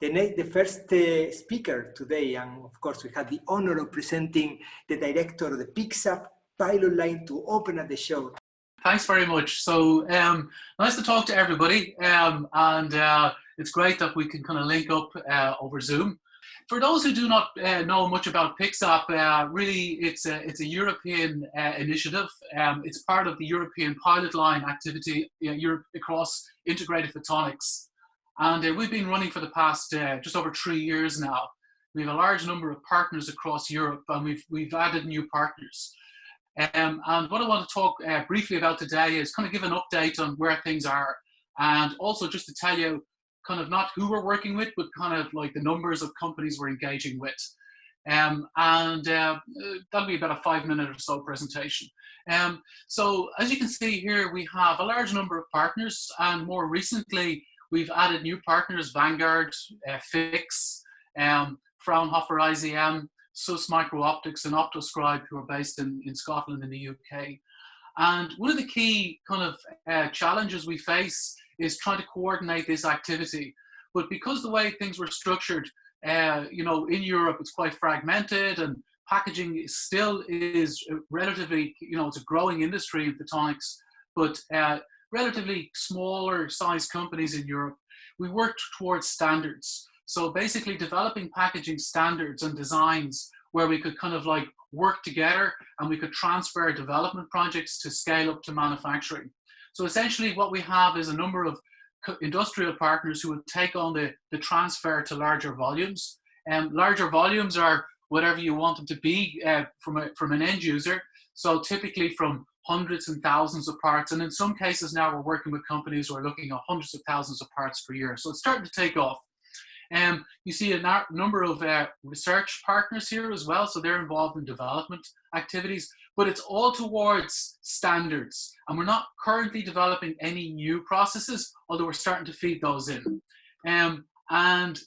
the first speaker today, and of course we had the honor of presenting the director of the PIXAPP pilot line to open at the show. Thanks very much. So nice to talk to everybody, and it's great that we can kind of link up over Zoom. For those who do not know much about PIXAPP, really it's a European initiative. It's part of the European pilot line activity across integrated photonics. And we've been running for the past just over 3 years now. We have a large number of partners across Europe, and we've added new partners. And what I want to talk briefly about today is kind of give an update on where things are, and also just to tell you kind of not who we're working with, but kind of like the numbers of companies we're engaging with. That'll be about a 5-minute or so presentation. So as you can see here, we have a large number of partners, and more recently, we've added new partners: Vanguard, Fix, Fraunhofer IZM, SUS Micro-Optics, and Optoscribe, who are based in Scotland and the UK. And one of the key kind of challenges we face is trying to coordinate this activity. But because the way things were structured, in Europe, it's quite fragmented, and packaging still is relatively, it's a growing industry in photonics, but relatively smaller size companies in Europe, we worked towards standards. So basically developing packaging standards and designs where we could kind of like work together, and we could transfer development projects to scale up to manufacturing. So essentially what we have is a number of industrial partners who will take on the transfer to larger volumes. And larger volumes are whatever you want them to be from an end user. So typically from hundreds and thousands of parts, and in some cases now we're working with companies who are looking at hundreds of thousands of parts per year. So it's starting to take off. You see a number of research partners here as well, so they're involved in development activities, but it's all towards standards. And we're not currently developing any new processes, although we're starting to feed those in. And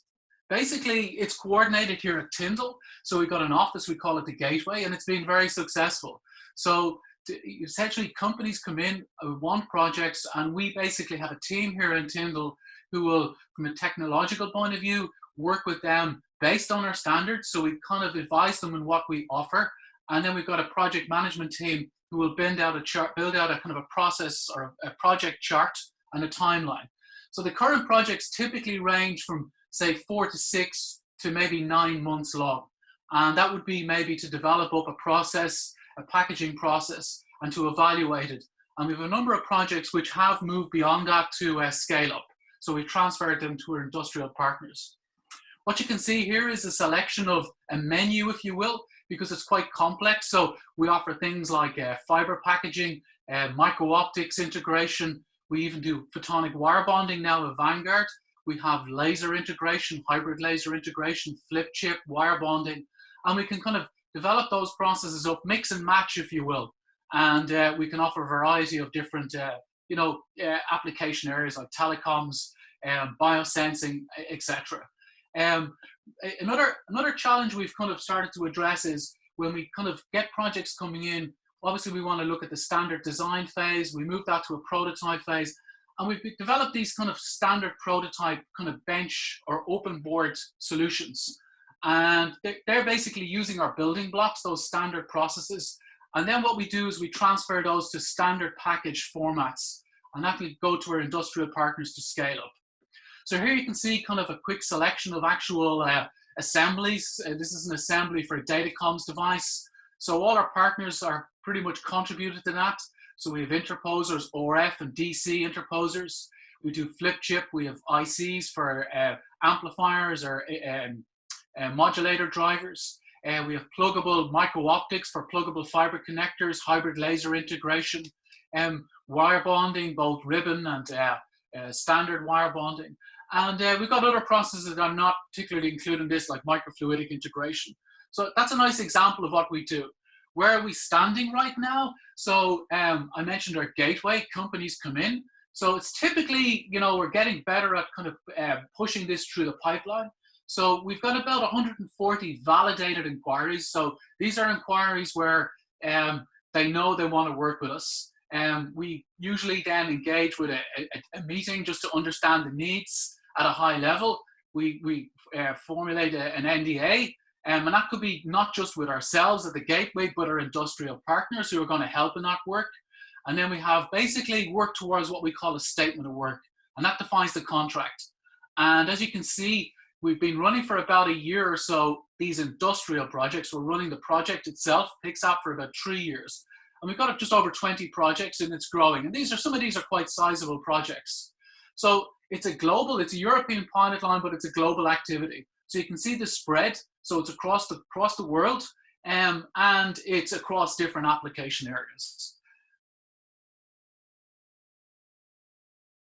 basically it's coordinated here at Tyndall. So we've got an office, we call it the Gateway, and it's been very successful. So essentially companies come in, want projects, and we basically have a team here in Tyndall who will, from a technological point of view, work with them based on our standards. So we kind of advise them on what we offer. And then we've got a project management team who will build out a kind of a process or a project chart and a timeline. So the current projects typically range from, say, 4 to 6 to maybe 9 months long. And that would be maybe to develop up a process, a packaging process, and to evaluate it. And we have a number of projects which have moved beyond that to scale up. So we've transferred them to our industrial partners. What you can see here is a selection of a menu, if you will, because it's quite complex. So we offer things like fiber packaging, micro-optics integration. We even do photonic wire bonding now with Vanguard. We have laser integration, hybrid laser integration, flip chip, wire bonding. And we can kind of develop those processes up, mix and match, if you will. And we can offer a variety of different application areas like telecoms, biosensing, etc. Another challenge we've kind of started to address is when we kind of get projects coming in, obviously we want to look at the standard design phase, we move that to a prototype phase, and we've developed these kind of standard prototype kind of bench or open board solutions. And they're basically using our building blocks, those standard processes. And then what we do is we transfer those to standard package formats, and that will go to our industrial partners to scale up. So here you can see kind of a quick selection of actual assemblies. This is an assembly for a datacomms device. So all our partners are pretty much contributed to that. So we have interposers, RF and DC interposers. We do flip chip. We have ICs for amplifiers or modulator drivers. We have pluggable micro-optics for pluggable fiber connectors, hybrid laser integration, wire bonding, both ribbon and standard wire bonding. And we've got other processes that I'm not particularly including this, like microfluidic integration. So that's a nice example of what we do. Where are we standing right now? So I mentioned our gateway, companies come in. So it's typically, we're getting better at kind of pushing this through the pipeline. So we've got about 140 validated inquiries. So these are inquiries where they know they want to work with us. We usually then engage with a meeting just to understand the needs at a high level. we formulate an NDA, and that could be not just with ourselves at the Gateway, but our industrial partners who are going to help in that work. And then we have basically work towards what we call a statement of work, and that defines the contract. And as you can see, we've been running for about a year or so these industrial projects. We're running the project itself, PIXAPP, for about 3 years. And we've got just over 20 projects, and it's growing. And some of these are quite sizable projects. So it's a European pilot line, but it's a global activity. So you can see the spread. So it's across the world, and it's across different application areas.